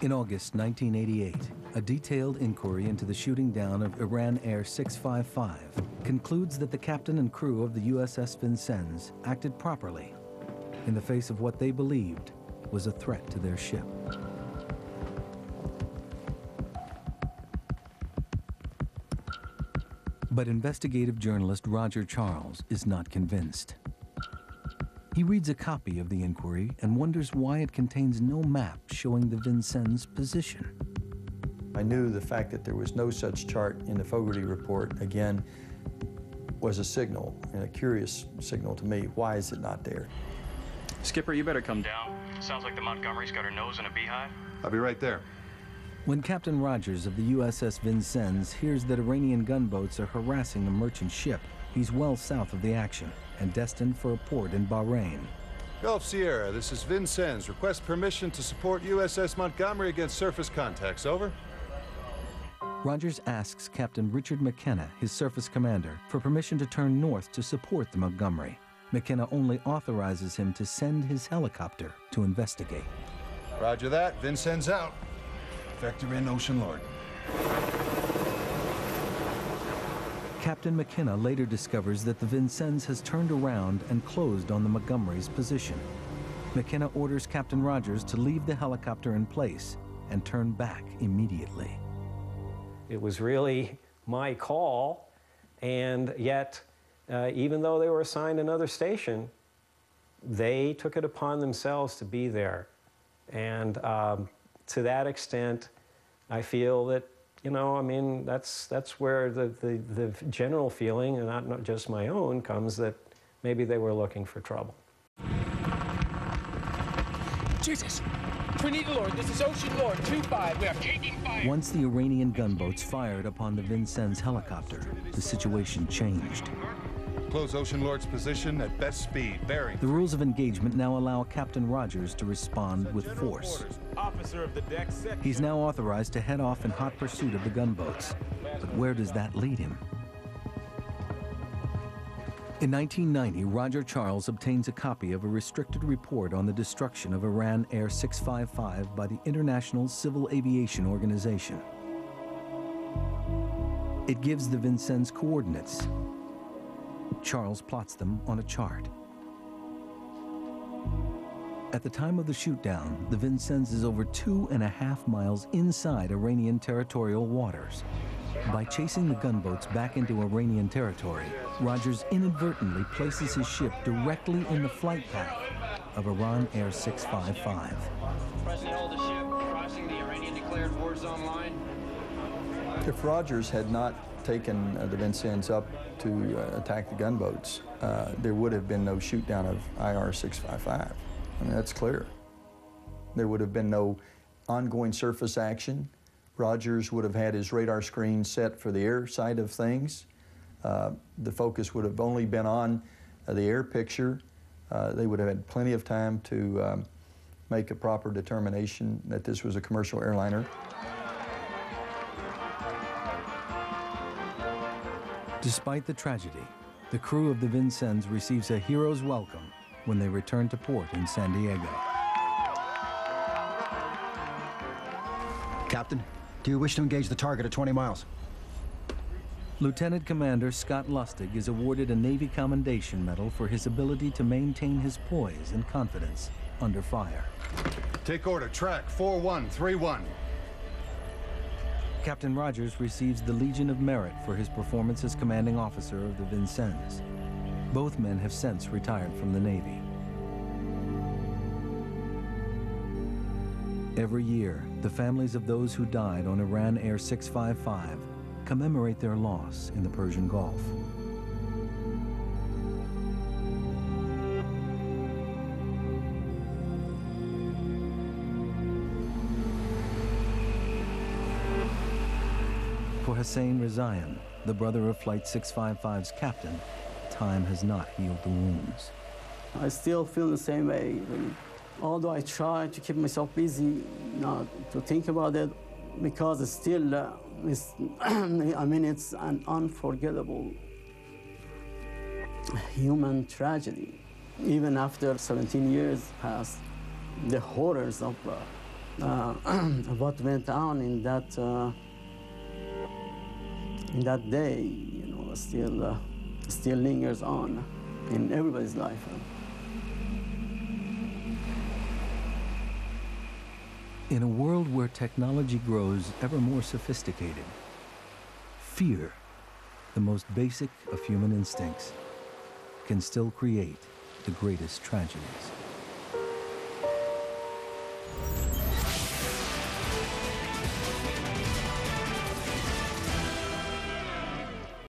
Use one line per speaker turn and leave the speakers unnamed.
In August 1988, a detailed inquiry into the shooting down of Iran Air 655 concludes that the captain and crew of the USS Vincense acted properly in the face of what they believed was a threat to their ship. But investigative journalist Roger Charles is not convinced. He reads a copy of the inquiry and wonders why it contains no map showing the Vincenne's position.
I knew the fact that there was no such chart in the Fogarty report, again, was a signal, and a curious signal to me. Why is it not there?
Skipper, you better come down. Sounds like the Montgomery's got her nose in a beehive.
I'll be right there.
When Captain Rogers of the USS Vincense hears that Iranian gunboats are harassing a merchant ship, he's well south of the action and destined for a port in Bahrain.
Gulf Sierra, this is Vincennes. Request permission to support USS Montgomery against surface contacts. Over.
Rogers asks Captain Richard McKenna, his surface commander, for permission to turn north to support the Montgomery. McKenna only authorizes him to send his helicopter to investigate.
Roger that. Vincennes out. Vector in, Ocean Lord.
Captain McKenna later discovers that the Vincennes has turned around and closed on the Montgomery's position. McKenna orders Captain Rogers to leave the helicopter in place and turn back immediately.
It was really my call, and yet, even though they were assigned another station, they took it upon themselves to be there. And to that extent, I feel that, you know, I mean, that's where the general feeling, and not just my own, comes that maybe they were looking for trouble.
Jesus! Tornado Lord, this is Ocean Lord 2-5. We are taking fire.
Once the Iranian gunboats fired upon the Vincennes helicopter, the situation changed.
Close Ocean Lord's position at best speed. Bearing.
The rules of engagement now allow Captain Rogers to respond with force.
Officer of the deck,
He's now authorized to head off in hot pursuit of the gunboats. But where does that lead him? In 1990, Roger Charles obtains a copy of a restricted report on the destruction of Iran Air 655 by the International Civil Aviation Organization. It gives the Vincennes coordinates. Charles plots them on a chart. At the time of the shootdown, the Vincennes is over 2.5 miles inside Iranian territorial waters. By chasing the gunboats back into Iranian territory, Rogers inadvertently places his ship directly in the flight path of Iran Air 655.
Pressing hold the ship, crossing the Iranian declared war zone line.
If Rogers had not taken the Vincennes up to attack the gunboats, there would have been no shoot down of IR 655. I mean, that's clear. There would have been no ongoing surface action. Rogers would have had his radar screen set for the air side of things. The focus would have only been on the air picture. They would have had plenty of time to make a proper determination that this was a commercial airliner.
Despite the tragedy, the crew of the Vincennes receives a hero's welcome when they return to port in San Diego.
Captain, do you wish to engage the target at 20 miles?
Lieutenant Commander Scott Lustig is awarded a Navy Commendation Medal for his ability to maintain his poise and confidence under fire.
Take order, track 4131.
Captain Rogers receives the Legion of Merit for his performance as commanding officer of the Vincennes. Both men have since retired from the Navy. Every year, the families of those who died on Iran Air 655 commemorate their loss in the Persian Gulf. For Hussein Rezaian, the brother of Flight 655's captain, time has not healed the wounds.
I still feel the same way. Although I try to keep myself busy, not to think about it, because it's still, I mean, it's an unforgettable human tragedy. Even after 17 years passed, the horrors of what went on in that day, you know, still lingers on in everybody's life.
In a world where technology grows ever more sophisticated, fear, the most basic of human instincts, can still create the greatest tragedies.